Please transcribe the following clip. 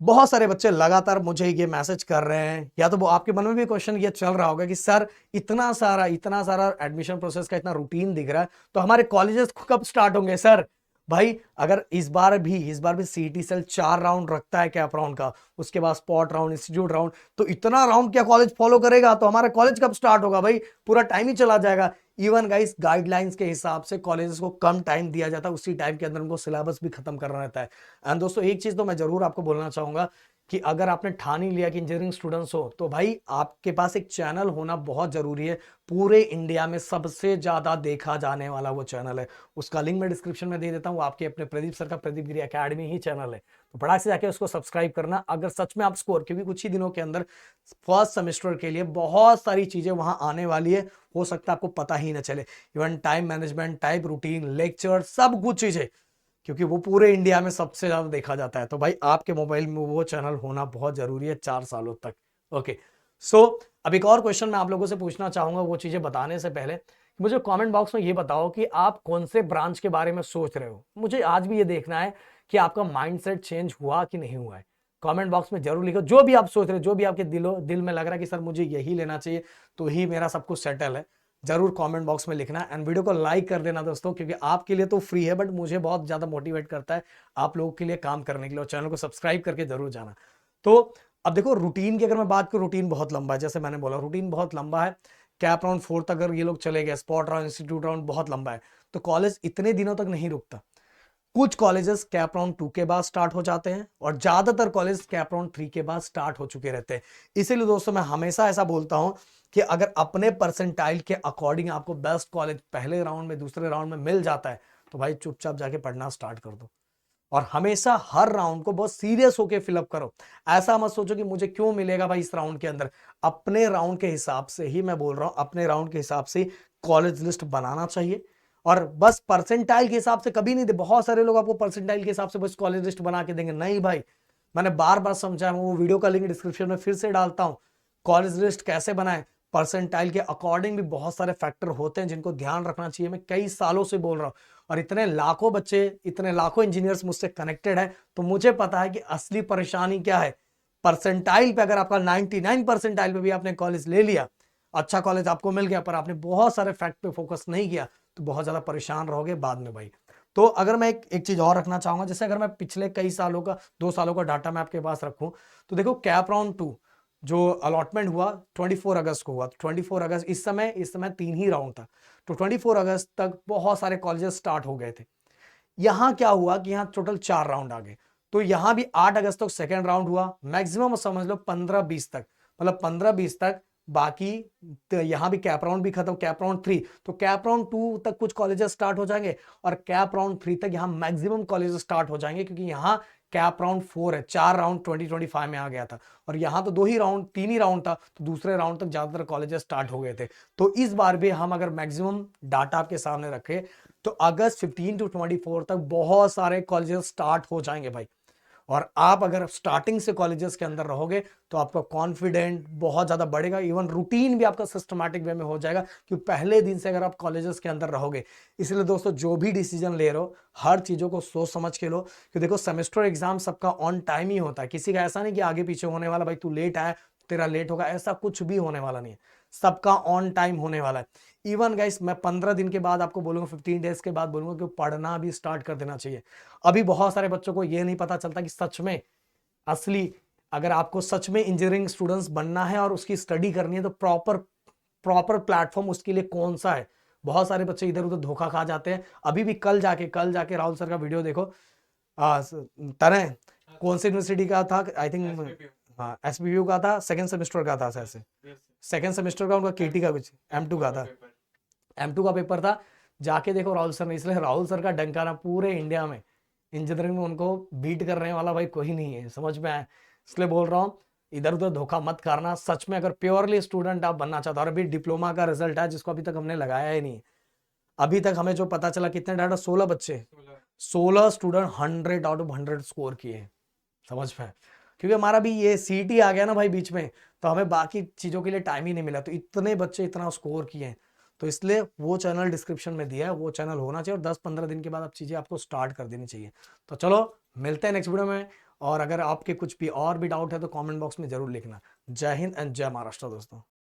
बहुत सारे बच्चे लगातार मुझे ये मैसेज कर रहे हैं, या तो वो आपके मन में भी क्वेश्चन ये चल रहा होगा कि सर इतना सारा एडमिशन प्रोसेस का इतना रूटीन दिख रहा है, तो हमारे कॉलेजेस कब स्टार्ट होंगे सर? भाई अगर इस बार भी सीईटी सेल 4 राउंड रखता है कैप राउंड का, उसके बाद स्पॉट राउंड, इंस्टीट्यूट राउंड, तो इतना राउंड क्या कॉलेज फॉलो करेगा? तो हमारा कॉलेज कब स्टार्ट होगा भाई? पूरा टाइम ही चला जाएगा। इवन गाइस गाइडलाइंस के हिसाब से कॉलेजेस को कम टाइम दिया जाता है, उसी टाइम के अंदर उनको सिलेबस भी खत्म करना रहता है। एंड दोस्तों एक चीज तो मैं जरूर आपको बोलना चाहूंगा कि अगर आपने ठान ही लिया कि इंजीनियरिंग स्टूडेंट्स हो, तो भाई आपके पास एक चैनल होना बहुत जरूरी है। पूरे इंडिया में सबसे ज्यादा देखा जाने वाला वो चैनल है, उसका लिंक मैं डिस्क्रिप्शन में दे देता हूँ, आपके अपने प्रदीप सर का प्रदीप गिरी एकेडमी ही चैनल है। तो फटाक से जाके उसको सब्सक्राइब करना अगर सच में आप स्कोर, क्योंकि कुछ ही दिनों के अंदर फर्स्ट सेमेस्टर के लिए बहुत सारी चीजें वहां आने वाली है, हो सकता है आपको पता ही ना चले। Even time management, type routine, lecture, सब कुछ चीजें, क्योंकि वो पूरे इंडिया में सबसे ज्यादा देखा जाता है। तो भाई आपके मोबाइल में वो चैनल होना बहुत जरूरी है 4 सालों तक। ओके, सो अब एक और क्वेश्चन मैं आप लोगों से पूछना चाहूंगा, वो चीजें बताने से पहले मुझे कमेंट बॉक्स में ये बताओ कि आप कौन से ब्रांच के बारे में सोच रहे हो। मुझे आज भी ये देखना है कि आपका माइंडसेट चेंज हुआ कि नहीं हुआ है। कमेंट बॉक्स में जरूर लिखो जो भी आप सोच रहे हो, जो भी आपके दिल में लग रहा है कि सर मुझे यही लेना चाहिए तो ही मेरा सब कुछ सेटल है, जरूर कमेंट बॉक्स में लिखना। एंड वीडियो को लाइक कर देना दोस्तों, क्योंकि आपके लिए तो फ्री है बट मुझे बहुत ज्यादा मोटिवेट करता है आप लोगों के लिए काम करने के लिए। और चैनल को सब्सक्राइब करके जरूर जाना। तो अब देखो रूटीन की अगर मैं बात करूं, रूटीन बहुत लंबा है, जैसे मैंने बोला रूटीन बहुत लंबा है। कैप राउंड 4 तक अगर ये लोग चले गए, स्पॉट राउंड, इंस्टीट्यूट राउंड बहुत लंबा है, तो कॉलेज इतने दिनों तक नहीं रुकता। कुछ कॉलेजेस कैप राउंड 2 के बाद स्टार्ट हो जाते हैं और ज्यादातर कॉलेज कैप राउंड 3 के बाद स्टार्ट हो चुके रहते हैं। इसीलिए दोस्तों मैं हमेशा ऐसा बोलता हूं कि अगर अपने परसेंटाइल के अकॉर्डिंग आपको बेस्ट कॉलेज पहले राउंड में, दूसरे राउंड में मिल जाता है, तो भाई चुपचाप जाके पढ़ना स्टार्ट कर दो। और हमेशा हर राउंड को बहुत सीरियस होकर फिलअप करो। ऐसा मत सोचो कि मुझे क्यों मिलेगा भाई इस राउंड के अंदर। अपने राउंड के हिसाब से ही मैं बोल रहा हूं, अपने राउंड के हिसाब से कॉलेज लिस्ट बनाना चाहिए। और बस परसेंटाइल के हिसाब से कभी नहीं दे। बहुत सारे लोग आपको परसेंटाइल के हिसाब से बस कॉलेज लिस्ट बना के देंगे, नहीं भाई। मैंने बार बार समझाया, वो वीडियो का लिंक डिस्क्रिप्शन में फिर से डालता हूं। कॉलेज लिस्ट कैसे बनाए, परसेंटाइल के अकॉर्डिंग भी बहुत सारे फैक्टर होते हैं जिनको ध्यान रखना चाहिए। मैं कई सालों से बोल रहा हूं, और इतने लाखों बच्चे, इतने लाखों इंजीनियर्स मुझसे कनेक्टेड है, तो मुझे पता है कि असली परेशानी क्या है। परसेंटाइल पे अगर आपका 99 परसेंटाइल पे भी आपने कॉलेज ले लिया, अच्छा कॉलेज आपको मिल गया, पर आपने बहुत सारे फैक्ट पे फोकस नहीं किया, तो बहुत ज्यादा परेशान रहोगे बाद में भाई। तो अगर मैं एक चीज और रखना चाहूंगा, जैसे अगर मैं पिछले कई सालों का, 2 सालों का डाटा मैं आपके पास रखूं, तो देखो कैप राउंड 2 जो अलॉटमेंट हुआ 24 अगस्त को हुआ। 24 अगस्त, इस समय 3 ही राउंड था, तो 24 अगस्त तक बहुत सारे कॉलेजेस स्टार्ट हो गए थे। यहां क्या हुआ कि यहां टोटल 4 राउंड आ गए, तो यहां भी 8 अगस्त तक सेकेंड राउंड हुआ, मैक्सिमम समझ लो 15-20 तक, मतलब 15-20 तक। बाकी तो यहां भी कैप राउंड भी खत्म, कैप राउंड 3, तो कैप राउंड 2 तक कुछ कॉलेजेस स्टार्ट हो जाएंगे, और कैप राउंड 3 तक यहां मैक्सिमम कॉलेजेस स्टार्ट हो जाएंगे, क्योंकि यहां कैप राउंड 4 है, 4 राउंड 2025 में आ गया था, और यहां तो 2 ही राउंड, 3 ही राउंड था, तो दूसरे राउंड तक ज्यादातर कॉलेजेस स्टार्ट हो गए थे। तो इस बार भी हम अगर मैक्सिमम डाटा आपके सामने रखें, तो अगस्त 15 टू 24 तक बहुत सारे कॉलेजेस स्टार्ट हो जाएंगे भाई। और आप अगर स्टार्टिंग से कॉलेजेस के अंदर रहोगे, तो आपका कॉन्फिडेंट बहुत ज्यादा बढ़ेगा। इवन रूटीन भी आपका सिस्टमैटिक वे में हो जाएगा, क्योंकि पहले दिन से अगर आप कॉलेजेस के अंदर रहोगे। इसलिए दोस्तों जो भी डिसीजन ले रहे हो, हर चीजों को सोच समझ के लो, कि देखो सेमेस्टर एग्जाम सबका ऑन टाइम ही होता है, किसी का ऐसा नहीं कि आगे पीछे होने वाला, भाई तू लेट आया तेरा लेट होगा, ऐसा कुछ भी होने वाला नहीं है। सबका ऑन टाइम होने वाला है। इवन गाइस मैं 15 दिन के बाद आपको बोलूंगा, 15 डेज के बाद बोलूंगा कि पढ़ना भी स्टार्ट कर देना चाहिए। अभी बहुत सारे बच्चों को यह नहीं पता चलता कि सच में असली, अगर आपको सच में इंजीनियरिंग स्टूडेंट्स बनना है और उसकी स्टडी करनी है, तो प्रॉपर प्रॉपर प्लेटफॉर्म उसके लिए कौन सा है। बहुत सारे बच्चे इधर उधर धोखा खा जाते हैं। अभी भी कल जाके राहुल सर का वीडियो देखो। तरह कौन सी यूनिवर्सिटी का था, आई थिंक हाँ एसपीयू का था, सेकंड सेमेस्टर का था ऐसे। सेकंड सेमेस्टर का उनका केटी का कुछ M2 का था, M2 का पेपर था। जाके देखो राहुल सर ने, इसलिए राहुल सर का डंका ना पूरे इंडिया में इंजीनियरिंग में उनको बीट करने वाला भाई कोई नहीं है, समझ में आया। इसलिए बोल रहा हूँ, इधर उधर धोखा मत करना। सच में अगर प्योरली स्टूडेंट आप बनना चाहते हो, और अभी डिप्लोमा का रिजल्ट है जिसको अभी तक हमने लगाया ही नहीं। अभी तक हमें जो पता चला, कितने डाटा, 16 बच्चे, 16 स्टूडेंट 100 आउट ऑफ 100 स्कोर किए, समझ में। क्योंकि हमारा भी ये सीटी आ गया ना भाई बीच में, तो हमें बाकी चीजों के लिए टाइम ही नहीं मिला, तो इतने बच्चे इतना स्कोर किए हैं। तो इसलिए वो चैनल डिस्क्रिप्शन में दिया है, वो चैनल होना चाहिए, और 10-15 दिन के बाद अब चीजें आपको स्टार्ट कर देनी चाहिए। तो चलो मिलते हैं नेक्स्ट वीडियो में, और अगर आपके कुछ भी और भी डाउट है तो कमेंट बॉक्स में जरूर लिखना। जय हिंद एंड जय महाराष्ट्र दोस्तों।